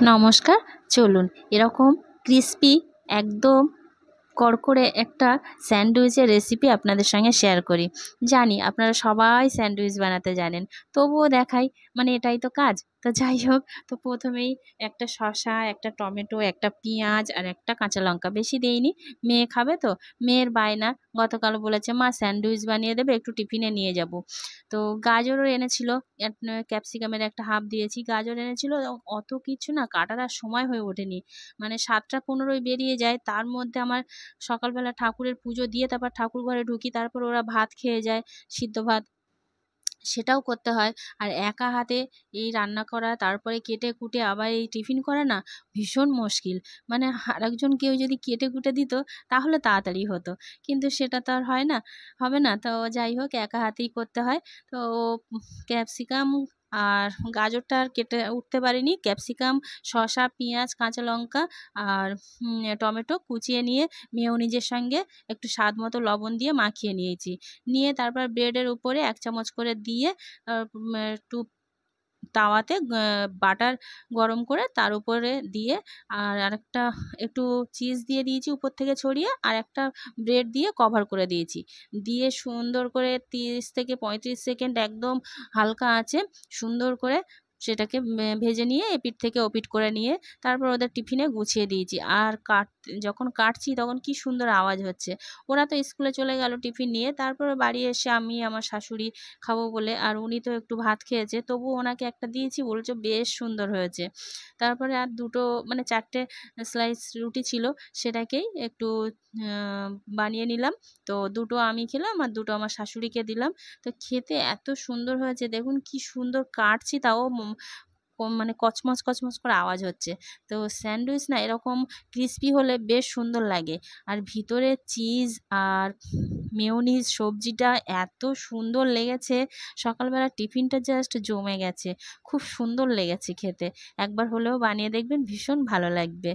নমস্কার। চলুন এরকম ক্রিস্পি একদম কড়কড়ে একটা স্যান্ডউইচের রেসিপি আপনাদের সঙ্গে শেয়ার করি। জানি আপনারা সবাই স্যান্ডউইচ বানাতে জানেন, তবুও দেখাই, মানে এটাই তো কাজ। তো যাই হোক, তো প্রথমেই একটা শসা, একটা টমেটো, একটা পেঁয়াজ আর একটা কাঁচা লঙ্কা, বেশি দেইনি, মেয়ে খাবে তো। মেয়ের বায়না, গতকাল বলেছে মা স্যান্ডউইচ বানিয়ে দেবে, একটু টিফিনে নিয়ে যাব। তো গাজরও এনেছিল, ক্যাপসিকামের একটা হাফ দিয়েছি, গাজর এনেছিল। অত কিছু না কাটার আর সময় হয়ে ওঠেনি, মানে 7টা 15 বেরিয়ে যায়। তার মধ্যে আমার সকালবেলা ঠাকুরের পুজো দিয়ে তারপর ঠাকুর ঘরে ঢুকি, তারপর ওরা ভাত খেয়ে যায়, সিদ্ধ ভাত, সেটাও করতে হয়। আর একা হাতে এই রান্না করা, তারপরে কেটে কুটে আবার এই টিফিন করা না, ভীষণ মুশকিল। মানে আরেকজন কেউ যদি কেটে কুটে দিত তাহলে তাড়াতাড়ি হতো, কিন্তু সেটা তো আর হয় না, হবে না। তো যাই হোক, একা হাতেই করতে হয়। তো ক্যাপসিকাম আর গাজরটা আর কেটে উঠতে পারিনি। ক্যাপসিকাম, শসা, পেঁয়াজ, কাঁচা লঙ্কা আর টমেটো কুচিয়ে নিয়ে মেয়োনিজের সঙ্গে একটু স্বাদ মতো লবণ দিয়ে মাখিয়ে নিয়েছি। নিয়ে তারপর ব্রেডের উপরে 1 চামচ করে দিয়ে একটু তাওয়াতে বাটার গরম করে তার উপরে দিয়ে, আর আরেকটা একটু চিজ দিয়ে দিয়েছি উপর থেকে ছড়িয়ে, আর একটা ব্রেড দিয়ে কভার করে দিয়েছি। দিয়ে সুন্দর করে 30 থেকে 35 সেকেন্ড একদম হালকা আঁচে সুন্দর করে সেটাকে ভেজে নিয়ে এপিঠ থেকে ওপিঠ করে নিয়ে তারপর ওদের টিফিনে গুছিয়ে দিয়েছি। আর যখন কাটছি তখন কি সুন্দর আওয়াজ হচ্ছে। ওরা তো স্কুলে চলে গেল টিফিন নিয়ে, তারপরে বাড়ি এসে আমি আমার শাশুড়ি খাবো বলে, আর উনি তো একটু ভাত খেয়েছে, তবুও ওনাকে একটা দিয়েছি, বলছে বেশ সুন্দর হয়েছে। তারপরে আর দুটো, মানে 4টে স্লাইস রুটি ছিল, সেটাকেই একটু বানিয়ে নিলাম। তো দুটো আমি খেলাম আর দুটো আমার শাশুড়িকে দিলাম। তো খেতে এত সুন্দর হয়েছে, দেখুন কি সুন্দর কাটছি, তাও মানে কচমচ কচমচ করে আওয়াজ হচ্ছে। তো স্যান্ডউইচ না এরকম ক্রিস্পি হলে বেশ সুন্দর লাগে। আর ভিতরে চিজ আর মেয়োনিজ সবজিটা এত সুন্দর লেগেছে, সকালবেলা টিফিনটা জাস্ট জমে গেছে। খুব সুন্দর লেগেছে খেতে। একবার হলেও বানিয়ে দেখবেন, ভীষণ ভালো লাগবে।